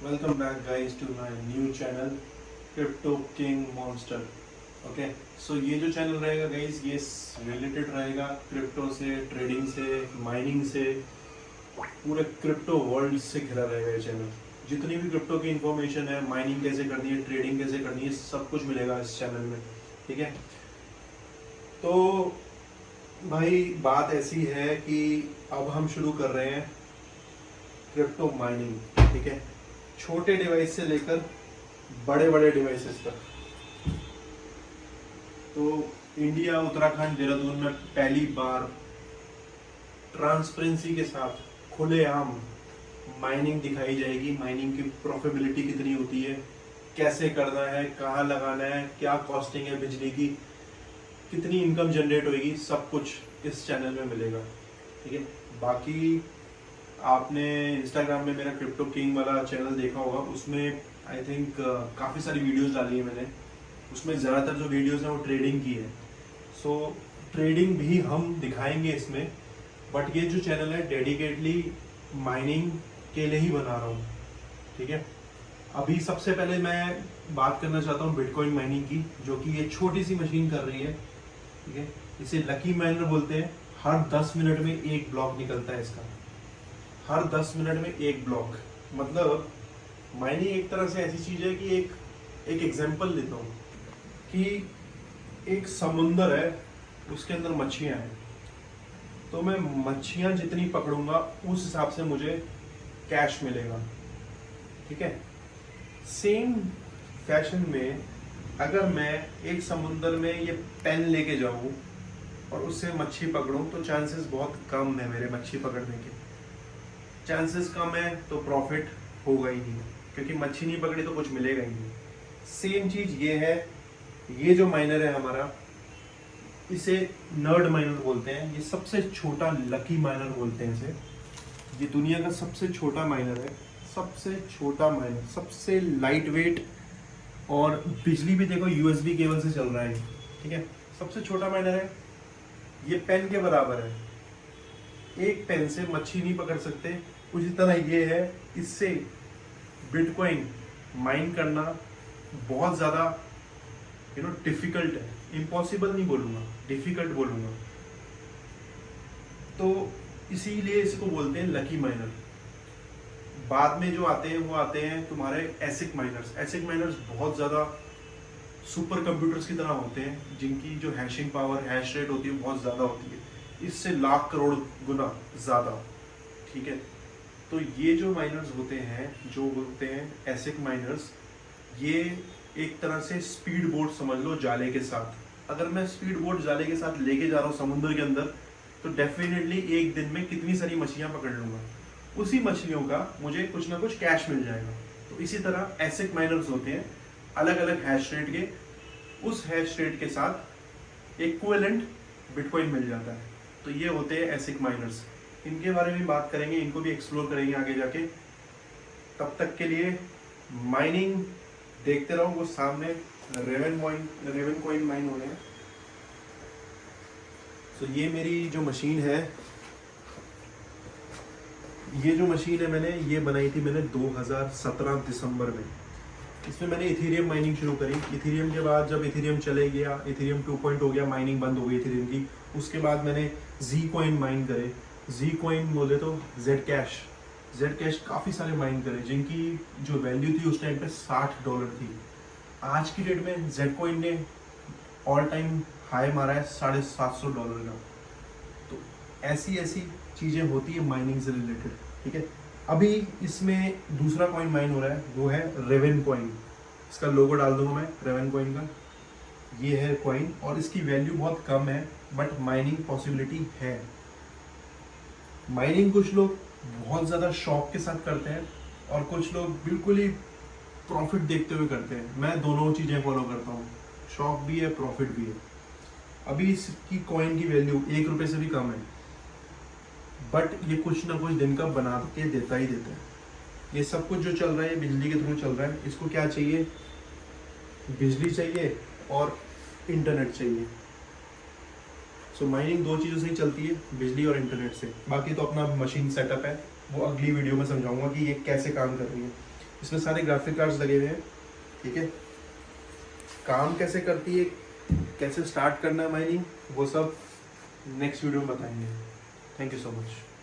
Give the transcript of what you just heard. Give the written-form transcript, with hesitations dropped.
Welcome back guys to my new channel Crypto King Monster. Okay so ये जो channel रहेगा guys ये related रहेगा क्रिप्टो से, ट्रेडिंग से, माइनिंग से, पूरे क्रिप्टो वर्ल्ड से घिरा रहेगा ये चैनल। जितनी भी क्रिप्टो की इंफॉर्मेशन है, माइनिंग कैसे करनी है, ट्रेडिंग कैसे करनी है, सब कुछ मिलेगा इस चैनल में। ठीक है, तो भाई बात ऐसी है कि अब हम शुरू कर रहे हैं क्रिप्टो माइनिंग। ठीक है, छोटे डिवाइस से लेकर बड़े बड़े डिवाइसेस तक। तो इंडिया, उत्तराखंड, देहरादून में पहली बार ट्रांसपेरेंसी के साथ खुलेआम माइनिंग दिखाई जाएगी। माइनिंग की प्रॉफिटेबिलिटी कितनी होती है, कैसे करना है, कहाँ लगाना है, क्या कॉस्टिंग है बिजली की, कितनी इनकम जनरेट होगी, सब कुछ इस चैनल में मिलेगा। ठीक है, बाकी आपने इंस्टाग्राम में मेरा क्रिप्टो किंग वाला चैनल देखा होगा, उसमें आई थिंक काफ़ी सारी वीडियोस डाली है मैंने। उसमें ज़्यादातर जो वीडियोस हैं वो ट्रेडिंग की है। सो ट्रेडिंग भी हम दिखाएंगे इसमें, बट ये जो चैनल है डेडिकेटली माइनिंग के लिए ही बना रहा हूँ। ठीक है, अभी सबसे पहले मैं बात करना चाहता हूँ बिटकॉइन माइनिंग की, जो कि ये छोटी सी मशीन कर रही है। ठीक है, इसे लकी माइनर बोलते हैं। हर 10 मिनट में एक ब्लॉक निकलता है इसका, हर 10 मिनट में एक ब्लॉक। मतलब माइनिंग एक तरह से ऐसी चीज है कि एक एग्जांपल लेता हूँ कि एक समुंदर है, उसके अंदर मच्छियाँ हैं, तो मैं मच्छियाँ जितनी पकड़ूंगा उस हिसाब से मुझे कैश मिलेगा। ठीक है, सेम फैशन में अगर मैं एक समुंदर में ये पेन लेके जाऊं और उससे मच्छी पकड़ूं तो चांसेस बहुत कम है मेरे मच्छी पकड़ने के। चांसेस कम है तो प्रॉफिट होगा ही नहीं, क्योंकि मच्छी नहीं पकड़ी तो कुछ मिलेगा ही नहीं। सेम चीज ये है, ये जो माइनर है हमारा, इसे नर्ड माइनर बोलते हैं। ये सबसे छोटा लकी माइनर बोलते हैं इसे। ये दुनिया का सबसे छोटा माइनर है, सबसे छोटा माइनर, सबसे लाइट वेट, और बिजली भी देखो यूएसबी केबल से चल रहा है। ठीक है, सबसे छोटा माइनर है। ये पेन के बराबर है, एक पेन से मच्छी नहीं पकड़ सकते। उसी तरह ये है, इससे बिटकॉइन माइन करना बहुत ज़्यादा डिफिकल्ट है। इम्पॉसिबल नहीं बोलूँगा, डिफिकल्ट बोलूँगा। तो इसीलिए इसको बोलते हैं लकी माइनर। बाद में जो आते हैं वो आते हैं तुम्हारे एसिक माइनर्स। एसिक माइनर्स बहुत ज़्यादा सुपर कंप्यूटर्स की तरह होते हैं, जिनकी जो हैशिंग पावर, हैश रेट होती है बहुत ज़्यादा होती है, इससे लाख करोड़ गुना ज़्यादा। ठीक है, तो ये जो माइनर्स होते हैं, जो होते हैं एसिक माइनर्स, ये एक तरह से स्पीड बोट समझ लो जाले के साथ। अगर मैं स्पीड बोट जाले के साथ लेके जा रहा हूँ समुद्र के अंदर, तो डेफिनेटली एक दिन में कितनी सारी मछलियाँ पकड़ लूँगा। उसी मछलियों का मुझे कुछ ना कुछ कैश मिल जाएगा। तो इसी तरह एसिक माइनर्स होते हैं अलग अलग हैश रेट के, उस हैश रेट के साथ इक्विवेलेंट बिटकॉइन मिल जाता है। तो ये होते हैं एसिक माइनर्स। इनके बारे में बात करेंगे, इनको भी एक्सप्लोर करेंगे आगे जाके। तब तक के लिए माइनिंग देखते रहो। वो सामने रेवन कॉइन माइन हो रहे हैं। तो ये मेरी जो मशीन है, ये जो मशीन है मैंने ये बनाई थी मैंने 2017 दिसंबर में। इसमें मैंने इथेरियम माइनिंग शुरू करी। इथेरियम के बाद जब इथेरियम चले गया, इथेरियम 2 हो गया, माइनिंग बंद हो गई इथेरियम की। उसके बाद मैंने जी कॉइन माइन करे। जी कॉइन बोले तो जेड कैश काफ़ी सारे माइन करे, जिनकी जो वैल्यू थी उस टाइम पे $60 थी। आज की डेट में जेड कॉइन ने ऑल टाइम हाई मारा है $750 का। तो ऐसी ऐसी चीज़ें होती है माइनिंग से रिलेटेड। ठीक है, अभी इसमें दूसरा कॉइन माइन हो रहा है, वो है रेवन कॉइन। इसका लोगो डाल दूंगा मैं रेवन कॉइन का। ये है कॉइन और इसकी वैल्यू बहुत कम है, बट माइनिंग पॉसिबिलिटी है। माइनिंग कुछ लोग बहुत ज़्यादा शौक के साथ करते हैं और कुछ लोग बिल्कुल ही प्रॉफिट देखते हुए करते हैं। मैं दोनों चीज़ें फॉलो करता हूँ, शौक भी है, प्रॉफिट भी है। अभी इसकी कॉइन की वैल्यू $1 से भी कम है, बट ये कुछ ना कुछ दिन का बना के देता ही देता है। ये सब कुछ जो चल रहा है बिजली के थ्रू चल रहा है। इसको क्या चाहिए? बिजली चाहिए और इंटरनेट चाहिए। सो माइनिंग दो चीज़ों से ही चलती है, बिजली और इंटरनेट से। बाकी तो अपना मशीन सेटअप है, वो अगली वीडियो में समझाऊंगा कि ये कैसे काम कर रही है। इसमें सारे ग्राफिक कार्ड्स लगे हुए हैं, ठीक है। काम कैसे करती है, कैसे स्टार्ट करना है माइनिंग, वो सब नेक्स्ट वीडियो में बताएंगे। Thank you so much.